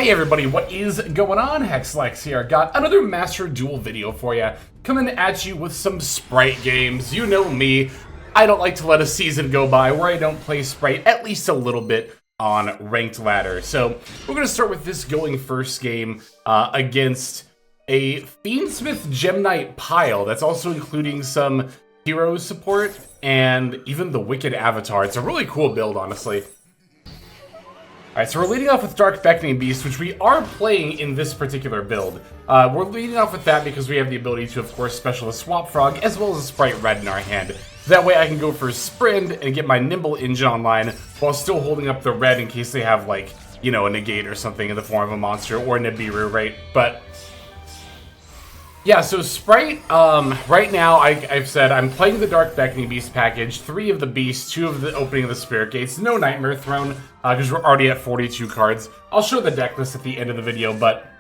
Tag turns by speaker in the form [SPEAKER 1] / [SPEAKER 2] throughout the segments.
[SPEAKER 1] Hey everybody, what is going on? Hexlex here. Got another Master Duel video for you. Coming at you with some Spright games. You know me, I don't like to let a season go by where I don't play Spright at least a little bit on ranked ladder. So we're going to start with this going first game against a Fiendsmith Gem Knight pile that's also including some hero support and even the Wicked Avatar. It's a really cool build, honestly. Alright, so we're leading off with Dark Beckoning Beast, which we are playing in this particular build. We're leading off with that because we have the ability to, of course, Specialist Swap Frog, as well as a Spright Red in our hand. That way I can go for Sprint and get my Nimble engine online, while still holding up the red in case they have, like, you know, a negate or something in the form of a monster, or Nibiru, right? But yeah, so Spright, right now, I've said I'm playing the Dark Beckoning Beast package, 3 of the Beasts, 2 of the Opening of the Spirit Gates, no Nightmare Throne, because we're already at 42 cards. I'll show the deck list at the end of the video, but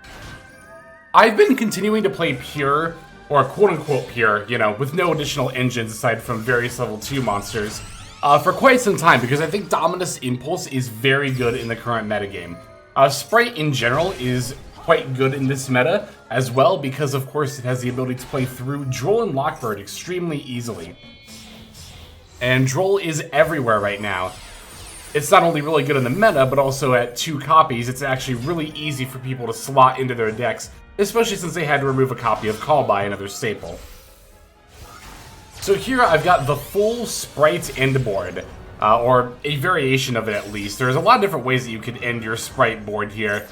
[SPEAKER 1] I've been continuing to play pure, or quote-unquote pure, you know, with no additional engines aside from various level 2 monsters, for quite some time, because I think Dominus Impulse is very good in the current metagame. Spright in general is quite good in this meta as well, because of course it has the ability to play through Droll and Lockbird extremely easily. And Droll is everywhere right now. It's not only really good in the meta, but also at 2 copies, it's actually really easy for people to slot into their decks, especially since they had to remove a copy of Call By, another staple. So here I've got the full Spright end board, or a variation of it at least. There's a lot of different ways that you could end your Spright board here.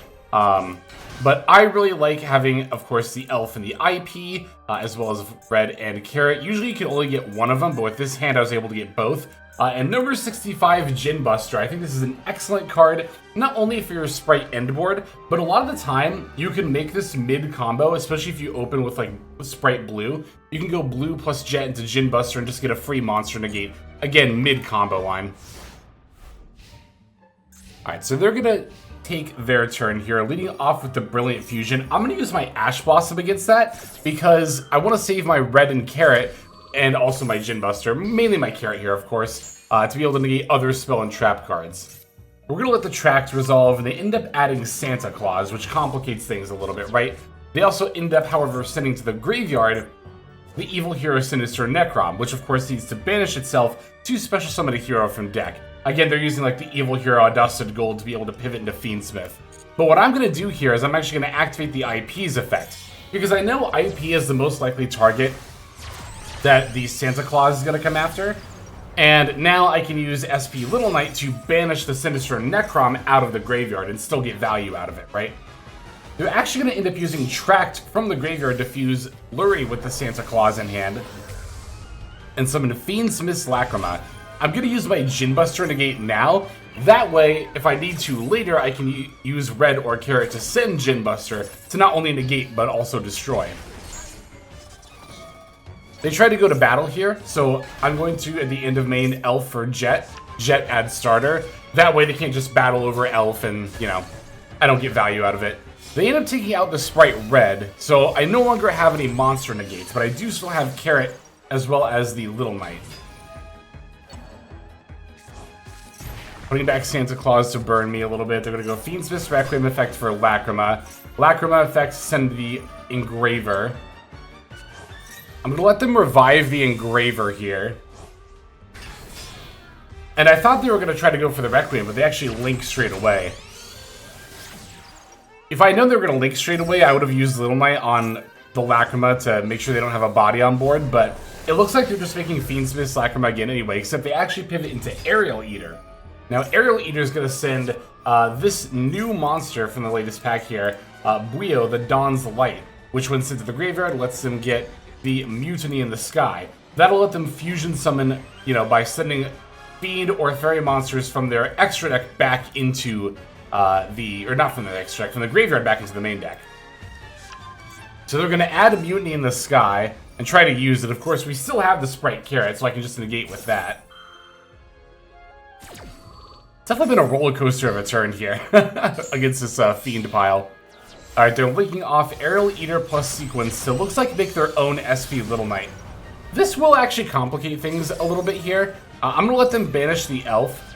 [SPEAKER 1] But I really like having, of course, the Elf and the IP, as well as Red and Carrot. Usually you can only get one of them, but with this hand I was able to get both. And number 65, Djinn Buster. I think this is an excellent card, not only for your Spright end board, but a lot of the time you can make this mid-combo, especially if you open with, like, Spright Blue. You can go Blue plus Jet into Djinn Buster and just get a free monster negate. Again, mid-combo line. Alright, so they're gonna take their turn here, leading off with the Brilliant Fusion. I'm going to use my Ash Blossom against that because I want to save my Red and Carrot and also my Djinn Buster, mainly my Carrot here, of course, to be able to negate other spell and trap cards. We're going to let the Tract resolve, and they end up adding Santa Claus, which complicates things a little bit, right? They also end up, however, sending to the graveyard the Evil Hero Sinister Necrom, which of course needs to banish itself to special summon a hero from deck. Again, they're using like the Evil Hero Dusted Gold to be able to pivot into Fiendsmith. But what I'm going to do here is I'm actually going to activate the IP's effect, because I know IP is the most likely target that the Santa Claus is going to come after. And now I can use SP Little Knight to banish the Sinister Necrom out of the graveyard and still get value out of it, right? They're actually going to end up using Tract from the graveyard to fuse Lurie with the Santa Claus in hand and summon Fiendsmith's Lacrima. I'm going to use my Djinn Buster negate now. That way, if I need to later, I can use Red or Carrot to send Djinn Buster to not only negate, but also destroy. They try to go to battle here, so I'm going to, at the end of main, Elf for Jet. Jet adds starter. That way they can't just battle over Elf and, you know, I don't get value out of it. They end up taking out the Spright Red, so I no longer have any monster negates, but I do still have Carrot as well as the Little Knight. Putting back Santa Claus to burn me a little bit. They're going to go Fiendsmith's Requiem effect for Lacrima. Lacrima effect send the Engraver. I'm going to let them revive the Engraver here. And I thought they were going to try to go for the Requiem, but they actually link straight away. If I know they were going to link straight away, I would have used Little Knight on the Lacrima to make sure they don't have a body on board, but it looks like they're just making Fiendsmith's Lacrima again anyway, except they actually pivot into Aerial Eater. Now, Aerial Eater is going to send this new monster from the latest pack here, Buio, the Dawn's Light, which when sent to the graveyard lets them get the Mutiny in the Sky. That'll let them fusion summon, you know, by sending Fiend or Fairy monsters from their extra deck back into or not from the extra deck, from the graveyard back into the main deck. So they're going to add a Mutiny in the Sky and try to use it. Of course, we still have the Spright Carrot, so I can just negate with that. It's definitely been a roller coaster of a turn here against this Fiend pile. Alright, they're linking off Aerial Eater plus Sequence, so it looks like they make their own SP Little Knight. This will actually complicate things a little bit here. I'm going to let them banish the Elf.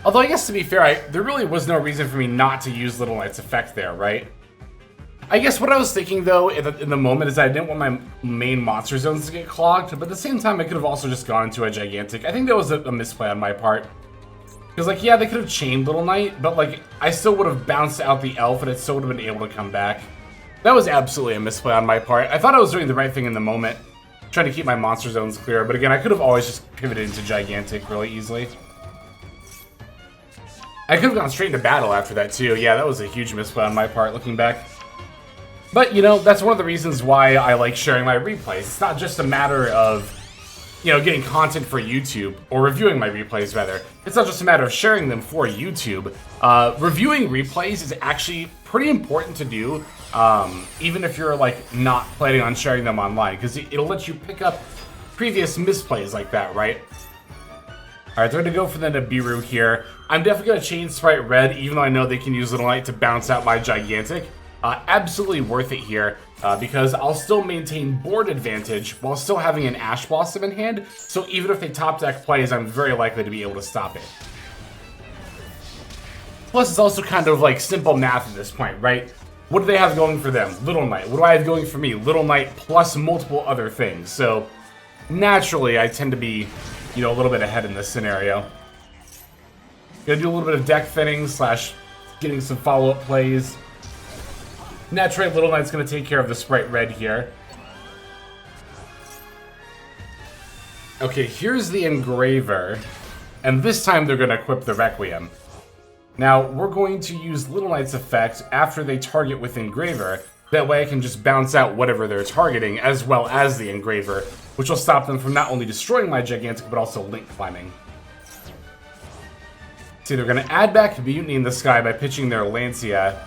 [SPEAKER 1] Although I guess to be fair, there really was no reason for me not to use Little Knight's effect there, right? I guess what I was thinking though in the moment is I didn't want my main monster zones to get clogged, but at the same time I could have also just gone into a gigantic. I think that was a misplay on my part. Because like, yeah, they could have chained Little Knight, but like, I still would have bounced out the elf and it still would have been able to come back. That was absolutely a misplay on my part. I thought I was doing the right thing in the moment, trying to keep my monster zones clear, but again, I could have always just pivoted into gigantic really easily. I could have gone straight into battle after that too. Yeah, that was a huge misplay on my part looking back. But, you know, that's one of the reasons why I like sharing my replays. It's not just a matter of, you know, getting content for YouTube, or reviewing my replays, rather. It's not just a matter of sharing them for YouTube. Reviewing replays is actually pretty important to do, even if you're, like, not planning on sharing them online, because it'll let you pick up previous misplays like that, right? Alright, they're going to go for the Nibiru here. I'm definitely going to chain Spright Red, even though I know they can use Little Knight to bounce out my Gigantic. Absolutely worth it here, because I'll still maintain board advantage while still having an Ash Blossom in hand, so even if they top deck plays, I'm very likely to be able to stop it. Plus, it's also kind of like simple math at this point, right? What do they have going for them? Little Knight. What do I have going for me? Little Knight plus multiple other things. So, naturally, I tend to be, you know, a little bit ahead in this scenario. Gonna do a little bit of deck thinning slash getting some follow-up plays. Naturally, Little Knight's going to take care of the Spright Red here. Okay, here's the Engraver. And this time they're going to equip the Requiem. Now, we're going to use Little Knight's effect after they target with Engraver. That way I can just bounce out whatever they're targeting, as well as the Engraver, which will stop them from not only destroying my Gigantic, but also link climbing. See, they're going to add back Mutiny in the Sky by pitching their Lancia.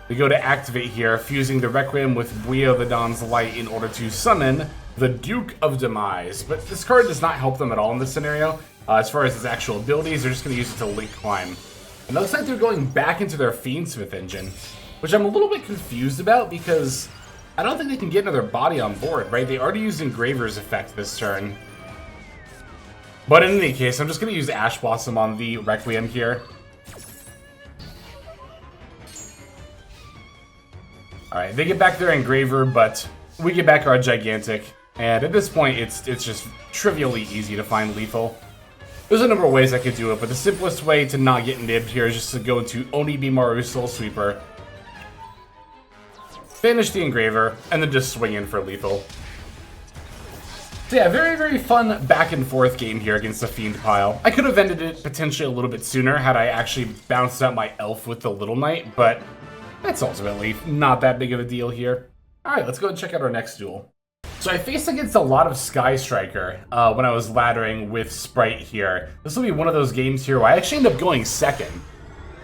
[SPEAKER 1] We go to activate here, fusing the Requiem with Brio the Dawn's Light in order to summon the Duke of Demise. But this card does not help them at all in this scenario. As far as its actual abilities, they're just going to use it to link climb. And it looks like they're going back into their Fiendsmith engine, which I'm a little bit confused about because I don't think they can get another body on board, right? They already used Engraver's effect this turn. But in any case, I'm just going to use Ash Blossom on the Requiem here. Alright, they get back their Engraver, but we get back our Gigantic. And at this point, it's just trivially easy to find lethal. There's a number of ways I could do it, but the simplest way to not get nibbed here is just to go into Onibimaru Soul Sweeper, banish the Engraver, and then just swing in for lethal. So yeah, very, very fun back and forth game here against the Fiend pile. I could have ended it potentially a little bit sooner had I actually bounced out my Elf with the Little Knight, but that's ultimately not that big of a deal here. Alright, let's go and check out our next duel. So I faced against a lot of Sky Striker when I was laddering with Spright here. This will be one of those games here where I actually end up going second.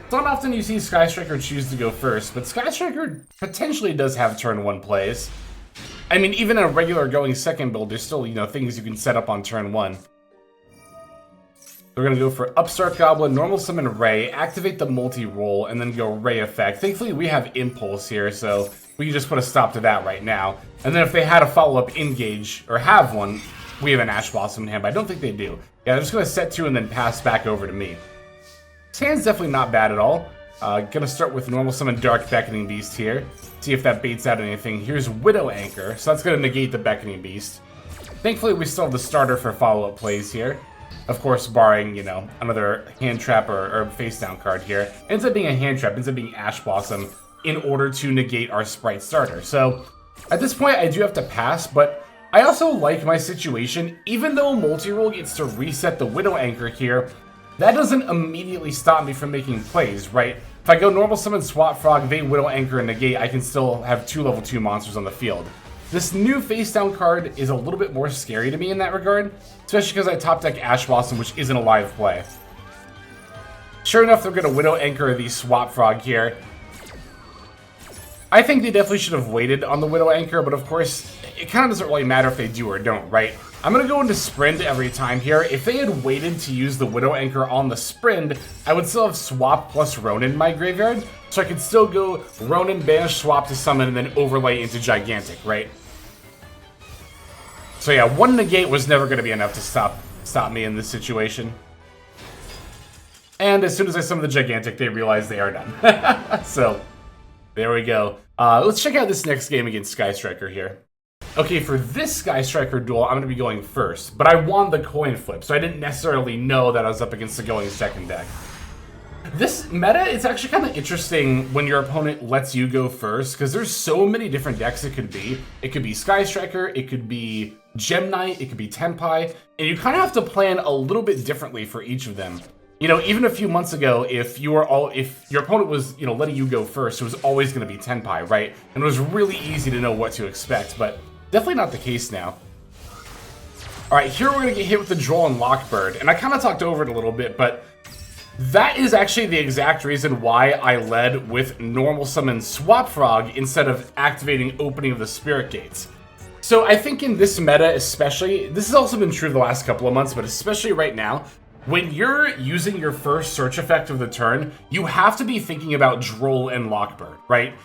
[SPEAKER 1] It's not often you see Sky Striker choose to go first, but Sky Striker potentially does have turn 1 plays. I mean, even in a regular going second build, there's still, you know, things you can set up on turn 1. We're going to go for Upstart Goblin, Normal Summon Ray, activate the multi-roll, and then go Ray Effect. Thankfully, we have Impulse here, so we can just put a stop to that right now. And then if they had a follow-up Engage, or have one, we have an Ash Blossom in hand, but I don't think they do. Yeah, they're just going to set 2 and then pass back over to me. This hand's definitely not bad at all. Gonna start with Normal Summon Dark Beckoning Beast here. See if that baits out anything. Here's Widow Anchor, so that's gonna negate the Beckoning Beast. Thankfully, we still have the starter for follow-up plays here. Of course, barring, you know, another hand trap or face down card here. Ends up being a hand trap, ends up being Ash Blossom in order to negate our Spright starter. So, at this point, I do have to pass, but I also like my situation. Even though multi-roll gets to reset the Widow Anchor here, that doesn't immediately stop me from making plays, right? If I go Normal Summon Swap Frog, they Widow Anchor and negate, I can still have 2 level 2 monsters on the field. This new face down card is a little bit more scary to me in that regard, especially because I top deck Ash Blossom, which isn't a live play. Sure enough, they're going to Widow Anchor the Swap Frog here. I think they definitely should have waited on the Widow Anchor, but of course, it kind of doesn't really matter if they do or don't, right? I'm going to go into Sprint every time here. If they had waited to use the Widow Anchor on the Sprint, I would still have Swap plus Ronin in my graveyard, so I could still go Ronin, Banish, Swap to summon, and then overlay into Gigantic, right? So yeah, 1 negate was never going to be enough to stop me in this situation. And as soon as I summon the Gigantic, they realize they are done. So, there we go. Let's check out this next game against Sky Striker here. Okay, for this Sky Striker duel, I'm going to be going first. But I won the coin flip, so I didn't necessarily know that I was up against the going second deck. This meta, it's actually kind of interesting when your opponent lets you go first, because there's so many different decks it could be. It could be Sky Striker, it could be Gem Knight, it could be Tenpai, and you kind of have to plan a little bit differently for each of them. You know, even a few months ago, if your opponent was, letting you go first, it was always going to be Tenpai, right? And it was really easy to know what to expect, but definitely not the case now. All right, here we're going to get hit with the Droll and Lockbird, and I kind of talked over it a little bit, but that is actually the exact reason why I led with normal summon Swap Frog instead of activating Opening of the Spirit Gates. So I think in this meta especially, this has also been true the last couple of months, but especially right now, when you're using your first search effect of the turn, you have to be thinking about Droll and Lockbird, right?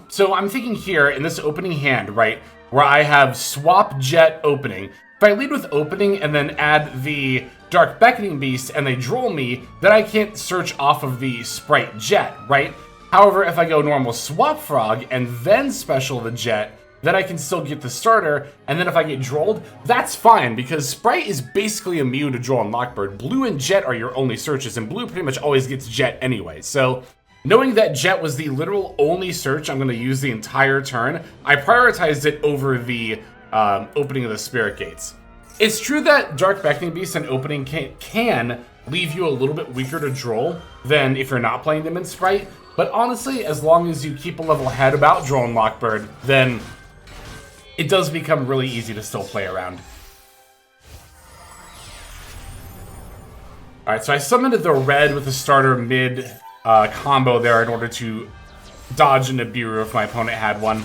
[SPEAKER 1] So I'm thinking here in this opening hand, right, where I have Swap Jet Opening. If I lead with Opening and then add the Dark Beckoning Beast and they Droll me, then I can't search off of the Spright Jet, right? However, if I go normal Swap Frog and then special the Jet, then I can still get the starter, and then if I get Drolled, that's fine, because Spright is basically immune to Droll and Lockbird. Blue and Jet are your only searches, and Blue pretty much always gets Jet anyway. So, knowing that Jet was the literal only search I'm going to use the entire turn, I prioritized it over the Opening of the Spirit Gates. It's true that Dark Beckoning Beast and Opening can leave you a little bit weaker to Droll than if you're not playing them in Spright, but honestly, as long as you keep a level head about Droll and Lockbird, then it does become really easy to still play around. Alright, so I summoned the red with the starter mid combo there in order to dodge a Nibiru if my opponent had one.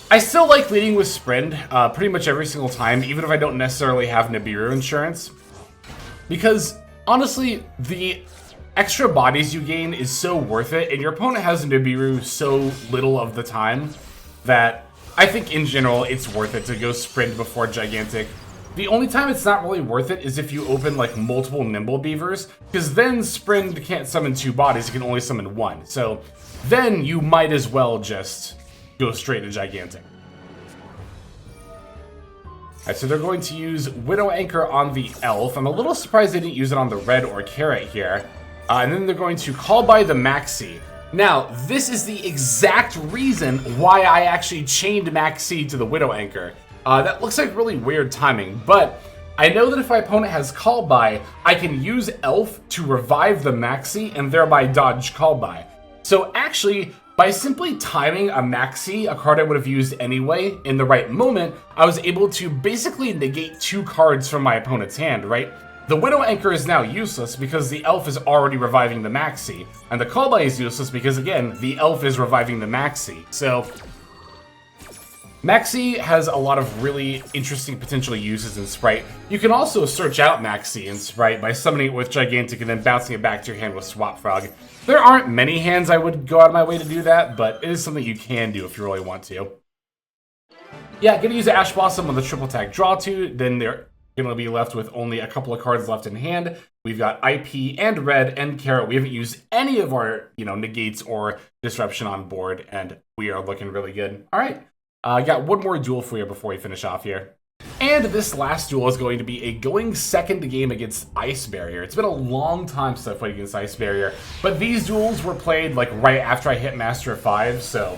[SPEAKER 1] I still like leading with Sprint pretty much every single time, even if I don't necessarily have Nibiru insurance. Because, honestly, the extra bodies you gain is so worth it, and your opponent has Nibiru so little of the time that I think in general it's worth it to go Sprint before Gigantic. The only time it's not really worth it is if you open like multiple Nimble Beavers, because then Sprint can't summon 2 bodies, it can only summon 1. So then you might as well just go straight to Gigantic. Alright, so they're going to use Widow Anchor on the Elf. I'm a little surprised they didn't use it on the red or carrot here. And then they're going to call by the Maxi. Now, this is the exact reason why I actually chained Maxi to the Widow Anchor. That looks like really weird timing, but I know that if my opponent has Call By, I can use Elf to revive the Maxi and thereby dodge Call By. So actually, by simply timing a Maxi, a card I would have used anyway, in the right moment, I was able to basically negate 2 cards from my opponent's hand, right? The Widow Anchor is now useless because the Elf is already reviving the Maxi. And the Call By is useless because, again, the Elf is reviving the Maxi. So, Maxi has a lot of really interesting potential uses in Spright. You can also search out Maxi in Spright by summoning it with Gigantic and then bouncing it back to your hand with Swap Frog. There aren't many hands I would go out of my way to do that, but it is something you can do if you really want to. Yeah, gonna use Ash Blossom on the triple attack draw 2, then they're gonna be left with only a couple of cards left in hand. We've got IP and red and carrot. We haven't used any of our, negates or disruption on board, and we are looking really good. All right, I got one more duel for you before we finish off here. And this last duel is going to be a going second game against Ice Barrier. It's been a long time since I played against Ice Barrier, but these duels were played like right after I hit Master 5, so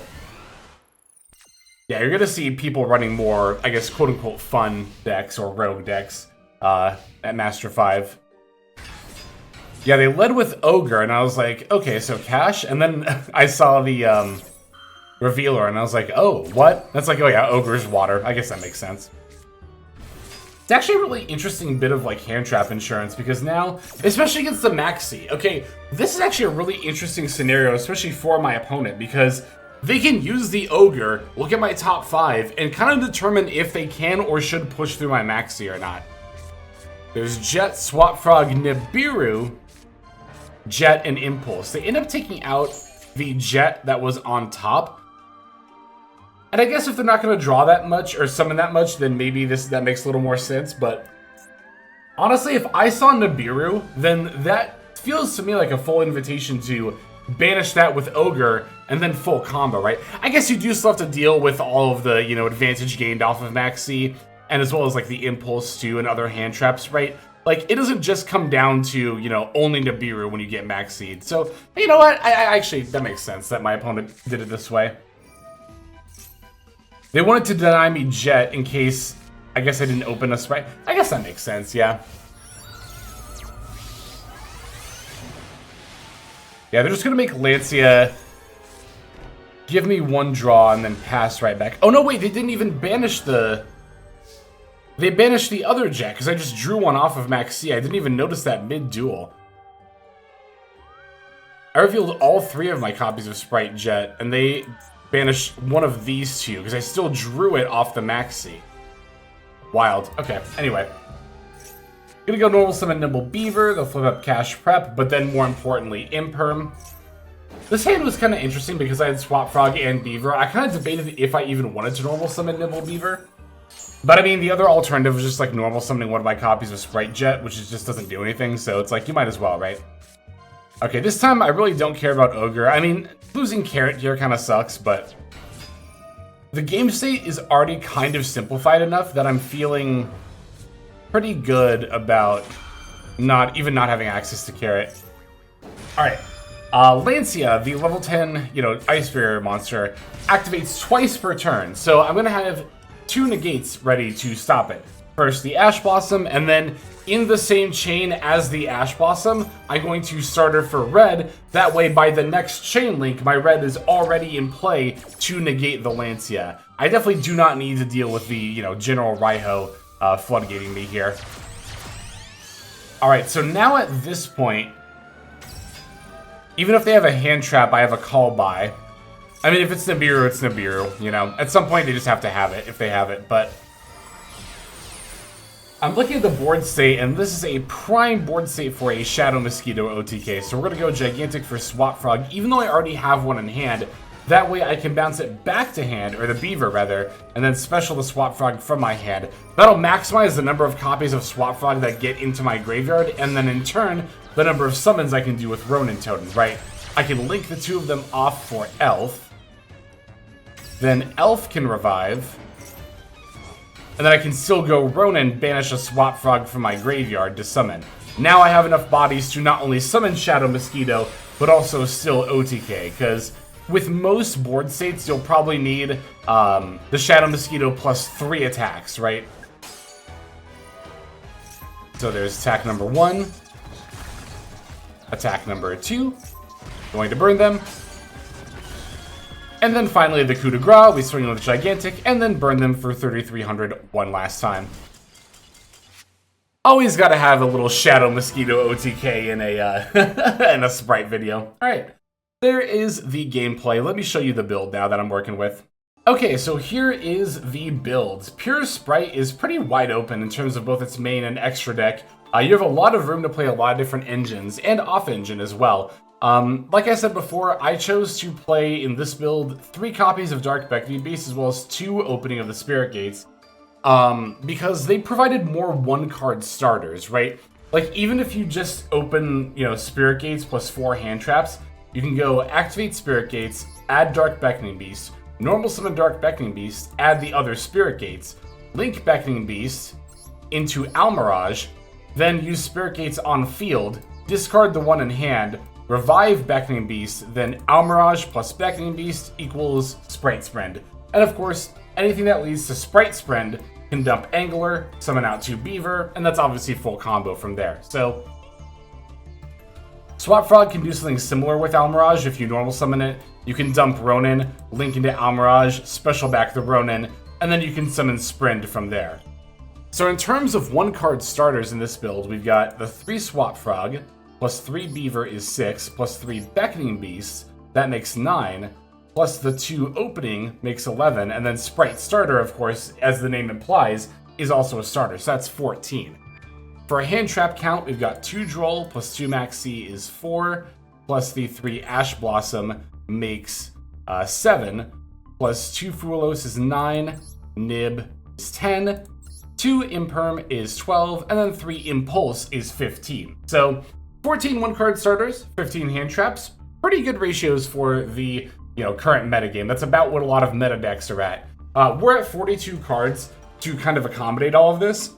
[SPEAKER 1] yeah, you're gonna see people running more, I guess, quote-unquote fun decks or rogue decks at Master 5. Yeah, they led with Ogre, and I was like, okay, so Cash, and then I saw the Revealer, and I was like, oh, what? That's like, oh yeah, Ogre's water. I guess that makes sense. It's actually a really interesting bit of like hand trap insurance, because now, especially against the Maxi, okay, this is actually a really interesting scenario, especially for my opponent, because they can use the Ogre, look at my top 5, and kind of determine if they can or should push through my Maxi or not. There's Jet, Swap Frog, Nibiru, Jet, and Impulse. They end up taking out the Jet that was on top. And I guess if they're not going to draw that much or summon that much, then maybe that makes a little more sense. But honestly, if I saw Nibiru, then that feels to me like a full invitation to banish that with Ogre and then full combo, right? I guess you do still have to deal with all of the, you know, advantage gained off of Max C, and as well as like the impulse too and other hand traps, right? Like, it doesn't just come down to, you know, only Nibiru when you get Max Seed. So, you know what? I actually, that makes sense that my opponent did it this way. They wanted to deny me Jet in case, I guess I didn't open a Spright. I guess that makes sense, yeah. Yeah, they're just gonna make Lancia give me one draw and then pass right back. Oh no, wait, they didn't even banish the... They banished the other Jet, because I just drew one off of Max C. I didn't even notice that mid-duel. I revealed all 3 of my copies of Spright Jet, and they banished one of these 2, because I still drew it off the Max C. Wild. Okay, anyway. Gonna go normal summon Nimble Beaver, they'll flip up Cash Prep, but then more importantly, Imperm. This hand was kind of interesting because I had Swap Frog and Beaver. I kind of debated if I even wanted to normal summon Nimble Beaver. But I mean, the other alternative was just like normal summoning one of my copies of Spright Jet, which just doesn't do anything, so it's like, you might as well, right? Okay, this time I really don't care about Ogre. I mean, losing Carrot here kind of sucks, but the game state is already kind of simplified enough that I'm feeling pretty good about not having access to Carrot. Alright, Lancia, the level 10, you know, Ice Barrier monster, activates twice per turn, so I'm gonna have 2 negates ready to stop it. First the Ash Blossom, and then in the same chain as the Ash Blossom, I'm going to starter for red. That way, by the next chain link, my red is already in play to negate the Lancia. I definitely do not need to deal with the, you know, General Raiho floodgating me here. Alright, so now at this point, even if they have a hand trap, I have a call by. I mean, if it's Nibiru, it's Nibiru, you know. At some point, they just have to have it, if they have it, but... I'm looking at the board state, and this is a prime board state for a Shadow Mosquito OTK, so we're gonna go Gigantic for Swap Frog, even though I already have one in hand. That way I can bounce it back to hand, or the Beaver rather, and then special the Swap Frog from my hand. That'll maximize the number of copies of Swap Frog that get into my graveyard, and then in turn, the number of summons I can do with Ronin Totem, right? I can link the 2 of them off for Elf. Then Elf can revive. And then I can still go Ronin, banish a Swap Frog from my graveyard to summon. Now I have enough bodies to not only summon Shadow Mosquito, but also still OTK, because with most board states, you'll probably need the Shadow Mosquito plus 3 attacks, right? So there's attack number 1, attack number 2, going to burn them. And then finally the coup de grace, we swing with the Gigantic, and then burn them for 3,300 one last time. Always gotta have a little Shadow Mosquito OTK in a in a Spright video. Alright, there is the gameplay. Let me show you the build now that I'm working with. Okay, so here is the build. Pure Spright is pretty wide open in terms of both its main and extra deck. You have a lot of room to play a lot of different engines, and off-engine as well. Like I said before, I chose to play in this build 3 copies of Dark Beckoning Beast as well as 2 Opening of the Spirit Gates, because they provided more 1-card starters, right? Like, even if you just open, you know, Spirit Gates plus 4 hand traps, you can go activate Spirit Gates, add Dark Beckoning Beast, normal summon Dark Beckoning Beast, add the other Spirit Gates, link Beckoning Beast into Almirage, then use Spirit Gates on field, discard the one in hand, revive Beckoning Beast, then Almirage plus Beckoning Beast equals Spright Sprend. And of course, anything that leads to Spright Sprend can dump Angler, summon out 2 Beaver, and that's obviously full combo from there. So, Swap Frog can do something similar with Almirage. If you normal summon it, you can dump Ronin, link into Almirage, special back the Ronin, and then you can summon Sprend from there. So in terms of 1-card starters in this build, we've got the 3 Swap Frog, plus 3 Beaver is 6, plus 3 Beckoning Beasts, that makes 9, plus the 2 Opening makes 11, and then Spright Starter, of course, as the name implies, is also a starter, so that's 14. For a hand trap count, we've got 2 Droll plus 2 Max C is 4, plus the 3 Ash Blossom makes 7, plus 2 Fuelos is 9, Nib is 10, 2 Imperm is 12, and then 3 Impulse is 15. So 14 one-card starters, 15 hand traps. Pretty good ratios for the current metagame. That's about what a lot of meta decks are at. We're at 42 cards to kind of accommodate all of this.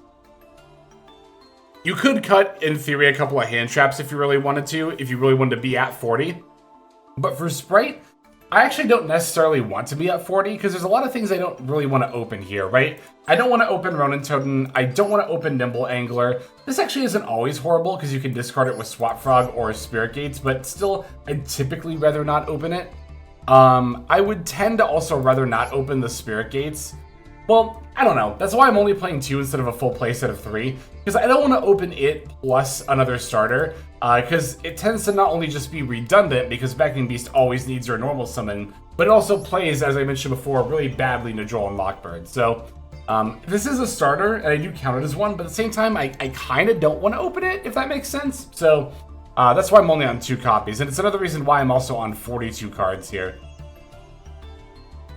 [SPEAKER 1] You could cut, in theory, a couple of hand traps if you really wanted to, if you really wanted to be at 40. But for Spright, I actually don't necessarily want to be at 40 because there's a lot of things I don't really want to open here, right? I don't want to open Ronin Totem. I don't want to open Nimble Angler. This actually isn't always horrible because you can discard it with Swap Frog or Spirit Gates, but still, I'd typically rather not open it. I would tend to also rather not open the Spirit Gates. Well, I don't know. That's why I'm only playing 2 instead of a full playset of 3. Because I don't want to open it plus another starter. Because it tends to not only just be redundant, because Beckoning Beast always needs your normal summon, but it also plays, as I mentioned before, really badly into Droll and Lockbird. So, this is a starter, and I do count it as one, but at the same time, I kind of don't want to open it, if that makes sense. So, that's why I'm only on 2 copies. And it's another reason why I'm also on 42 cards here.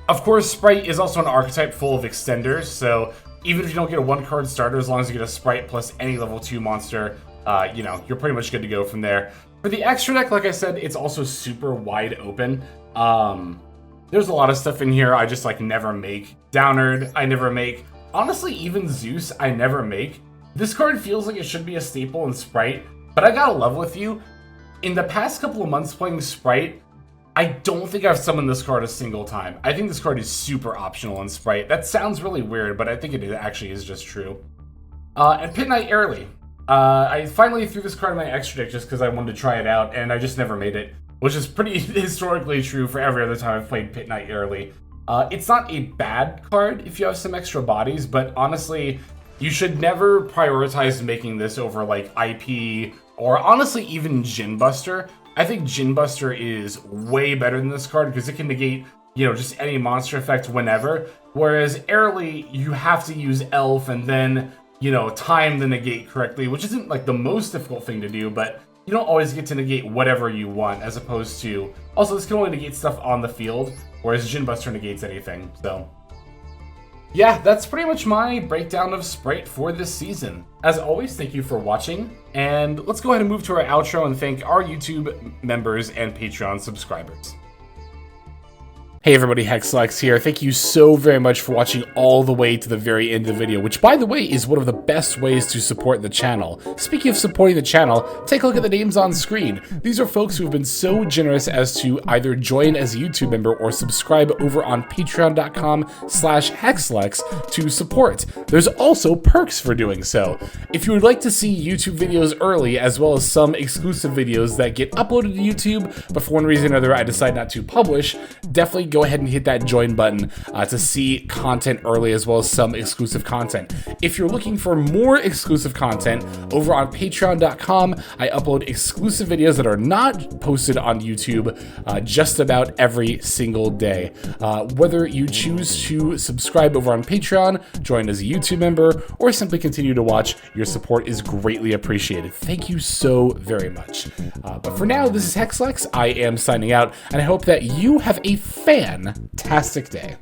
[SPEAKER 1] Of course, Spright is also an archetype full of extenders, so even if you don't get a 1-card starter, as long as you get a Spright plus any level 2 monster, you're pretty much good to go from there. For the extra deck, like I said, it's also super wide open. There's a lot of stuff in here I just never make. Downerd, I never make. Honestly, even Zeus, I never make. This card feels like it should be a staple in Spright, but I gotta level with you. In the past couple of months playing Spright, I don't think I've summoned this card a single time. I think this card is super optional in Spright. That sounds really weird, but I think it actually is just true. And Pit Knight Early. I finally threw this card in my extra deck just because I wanted to try it out, and I just never made it, which is pretty historically true for every other time I've played Pit Knight Early. It's not a bad card if you have some extra bodies, but honestly, you should never prioritize making this over IP or honestly even Djinn Buster. I think Djinn Buster is way better than this card because it can negate, just any monster effect whenever. Whereas Early, you have to use Elf and then, time the negate correctly, which isn't the most difficult thing to do, but you don't always get to negate whatever you want, as opposed to... Also, this can only negate stuff on the field, whereas Djinn Buster negates anything, so... Yeah, that's pretty much my breakdown of Spright for this season. As always, thank you for watching, and let's go ahead and move to our outro and thank our YouTube members and Patreon subscribers. Hey everybody, Hexlex here. Thank you so very much for watching all the way to the very end of the video, which by the way is one of the best ways to support the channel. Speaking of supporting the channel, take a look at the names on screen. These are folks who have been so generous as to either join as a YouTube member or subscribe over on patreon.com/Hexlex to support. There's also perks for doing so. If you would like to see YouTube videos early, as well as some exclusive videos that get uploaded to YouTube, but for one reason or another I decide not to publish, definitely go ahead and hit that join button to see content early, as well as some exclusive content. If you're looking for more exclusive content, over on patreon.com, I upload exclusive videos that are not posted on YouTube just about every single day. Whether you choose to subscribe over on Patreon, join as a YouTube member, or simply continue to watch, your support is greatly appreciated. Thank you so very much. But for now, this is Hexlex. I am signing out, and I hope that you have a fantastic day.